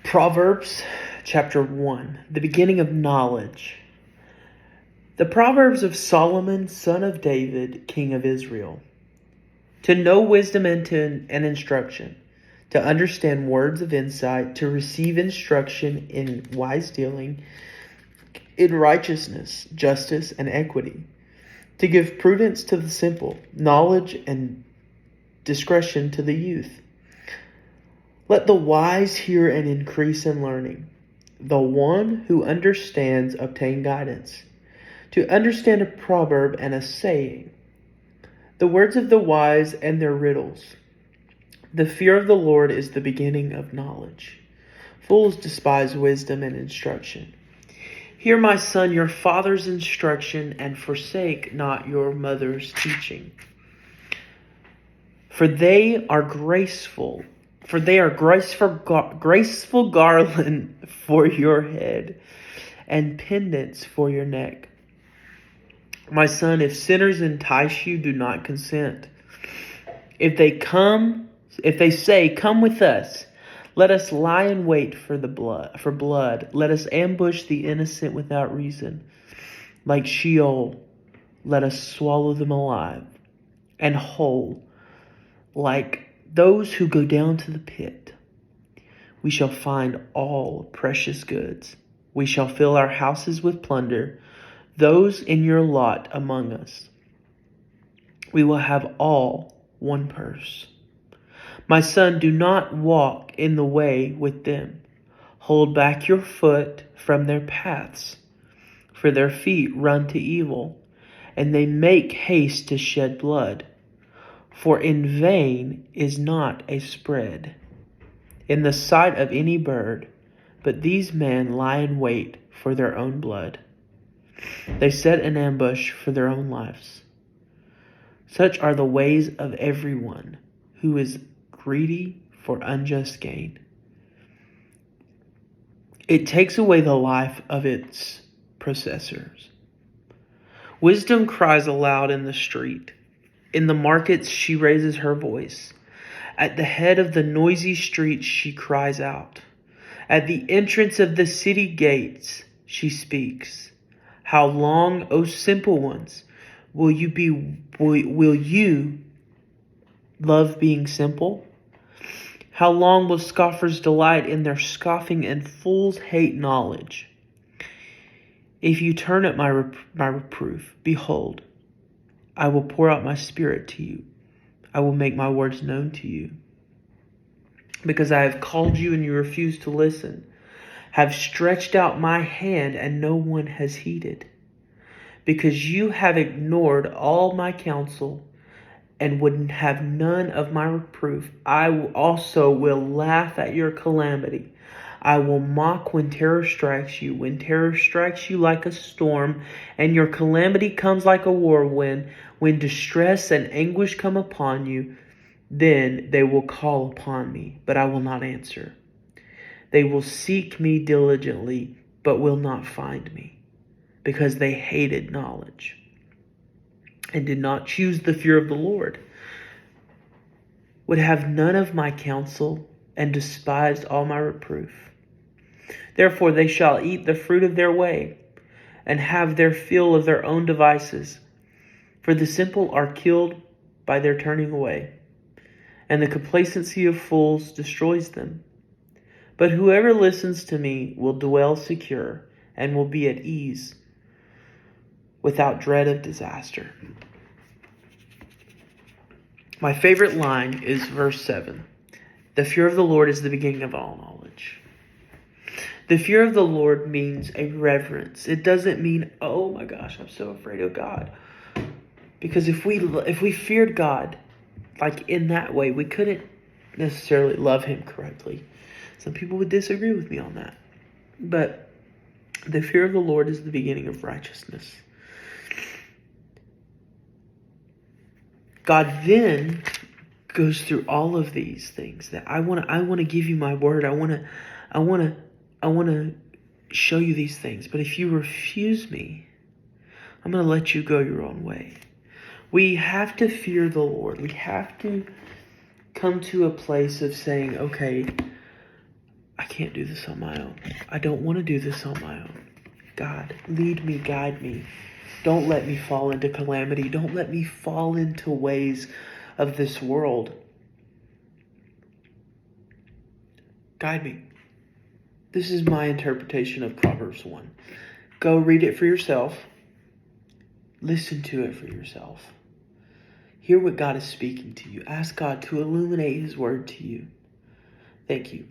Proverbs chapter 1, the beginning of knowledge. The Proverbs of Solomon, son of David, king of Israel. To know wisdom and instruction, to understand words of insight, to receive instruction in wise dealing, in righteousness, justice, and equity, to give prudence to the simple, knowledge and discretion to the youth. Let the wise hear and increase in learning. The one who understands obtain guidance. To understand a proverb and a saying. The words of the wise and their riddles. The fear of the Lord is the beginning of knowledge. Fools despise wisdom and instruction. Hear, my son, your father's instruction, and forsake not your mother's teaching. For they are graceful garland for your head, and pendants for your neck. My son, if sinners entice you, do not consent. If they say, come with us, let us lie in wait for blood. Let us ambush the innocent without reason. Like Sheol, let us swallow them alive, and whole, like those who go down to the pit. We shall find all precious goods. We shall fill our houses with plunder, those in your lot among us. We will have all one purse. My son, do not walk in the way with them. Hold back your foot from their paths, for their feet run to evil, and they make haste to shed blood. For in vain is not a spread in the sight of any bird, but these men lie in wait for their own blood. They set an ambush for their own lives. Such are the ways of everyone who is greedy for unjust gain. It takes away the life of its possessors. Wisdom cries aloud in the street. In the markets she raises her voice. At the head of the noisy streets she cries out. At the entrance of the city gates she speaks. How long, O simple ones, will you love being simple? How long will scoffers delight in their scoffing and fools hate knowledge? If you turn at my reproof, behold, I will pour out my spirit to you. I will make my words known to you. Because I have called you and you refuse to listen, have stretched out my hand and no one has heeded. Because you have ignored all my counsel and would have none of my reproof, I also will laugh at your calamity. I will mock when terror strikes you like a storm, and your calamity comes like a whirlwind. When distress and anguish come upon you, then they will call upon me, but I will not answer. They will seek me diligently, but will not find me, because they hated knowledge and did not choose the fear of the Lord, would have none of my counsel, and despised all my reproof. Therefore they shall eat the fruit of their way, and have their fill of their own devices. For the simple are killed by their turning away, and the complacency of fools destroys them. But whoever listens to me will dwell secure, and will be at ease, without dread of disaster. My favorite line is verse 7. The fear of the Lord is the beginning of all knowledge. The fear of the Lord means a reverence. It doesn't mean, oh my gosh, I'm so afraid of God. Because if we feared God, like in that way, we couldn't necessarily love him correctly. Some people would disagree with me on that. But the fear of the Lord is the beginning of righteousness. God then goes through all of these things that I want to give you my word. I want to show you these things. But if you refuse me, I'm going to let you go your own way. We have to fear the Lord. We have to come to a place of saying, okay, I can't can't do this on my own. I don't want to do this on my own. God, lead me, guide me. Don't let me fall into calamity. Don't let me fall into ways of this world. Guide me. This is my interpretation of Proverbs 1. Go read it for yourself. Listen to it for yourself. Hear what God is speaking to you. Ask God to illuminate His word to you. Thank you.